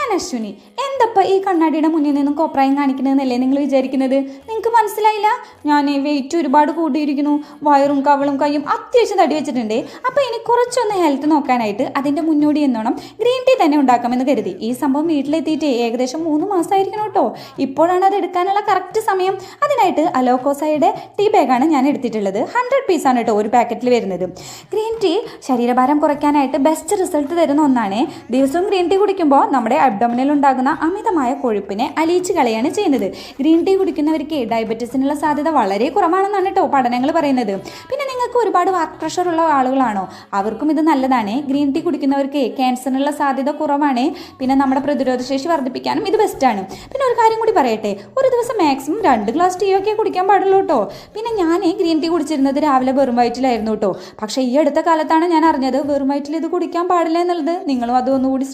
ഞാൻ അശ്വിനി. എന്തപ്പ ഈ കണ്ണാടിയുടെ മുന്നിൽ നിന്നും കോപ്രായം കാണിക്കണമെന്നല്ലേ നിങ്ങൾ വിചാരിക്കുന്നത്? നിങ്ങൾക്ക് മനസ്സിലായില്ല? ഞാൻ വെയിറ്റ് ഒരുപാട് കൂടിയിരിക്കുന്നു, വയറും കവളും കൈയും അത്യാവശ്യം തടി വെച്ചിട്ടുണ്ട്. അപ്പോൾ ഇനി കുറച്ചൊന്ന് ഹെൽത്ത് നോക്കാനായിട്ട് അതിൻ്റെ മുന്നോടി എന്നോണം ഗ്രീൻ ടീ തന്നെ ഉണ്ടാക്കാമെന്ന് കരുതി. ഈ സംഭവം വീട്ടിലെത്തിയിട്ട് ഏകദേശം 3 മാസമായിരിക്കണം കേട്ടോ. ഇപ്പോഴാണ് അത് എടുക്കാനുള്ള കറക്റ്റ് സമയം. അതിനായിട്ട് അലോക്കോസയുടെ ടീ ബാഗാണ് ഞാൻ എടുത്തിട്ടുള്ളത്. 100 പീസാണ് കേട്ടോ ഒരു പാക്കറ്റിൽ വരുന്നത്. ഗ്രീൻ ടീ ശരീരഭാരം കുറയ്ക്കാനായിട്ട് ബെസ്റ്റ് റിസൾട്ട് തരുന്ന ഒന്നാണ്. ദിവസവും ഗ്രീൻ ടീ കുടിക്കുമ്പോൾ നമ്മുടെ അബ്ഡോമിനിൽ ഉണ്ടാകുന്ന അമിതമായ കൊഴുപ്പിനെ അലിയിച്ച് കളയാണ് ചെയ്യുന്നത്. ഗ്രീൻ ടീ കുടിക്കുന്നവർക്ക് ഡയബറ്റീസിനുള്ള സാധ്യത വളരെ കുറവാണെന്നാണ് കേട്ടോ പഠനങ്ങൾ പറയുന്നത്. പിന്നെ നിങ്ങൾക്ക് ഒരുപാട് വർക്ക് പ്രഷർ ഉള്ള ആളുകളാണോ, അവർക്കും ഇത് നല്ലതാണ്. ഗ്രീൻ ടീ കുടിക്കുന്നവർക്ക് ക്യാൻസറിനുള്ള സാധ്യത കുറവാണ്. പിന്നെ നമ്മുടെ പ്രതിരോധശേഷി വർദ്ധിപ്പിക്കാനും ഇത് ബെസ്റ്റാണ്. പിന്നെ ഒരു കാര്യം കൂടി പറയട്ടെ, ഒരു ദിവസം മാക്സിമം 2 ഗ്ലാസ് ടീ ഒക്കെ കുടിക്കാൻ പാടുള്ളൂ കേട്ടോ. പിന്നെ ഞാൻ ഗ്രീൻ ടീ കുടിച്ചിരുന്നത് രാവിലെ വെറും വയറ്റിലായിരുന്നു കേട്ടോ. പക്ഷേ ഈ അടുത്ത കാലത്താണ് ഞാൻ അറിഞ്ഞത് വെറും വയറ്റിൽ ഇത് കുടിക്കാൻ പാടില്ല എന്നുള്ളത്. നിങ്ങളും അതൊന്നുകൂടി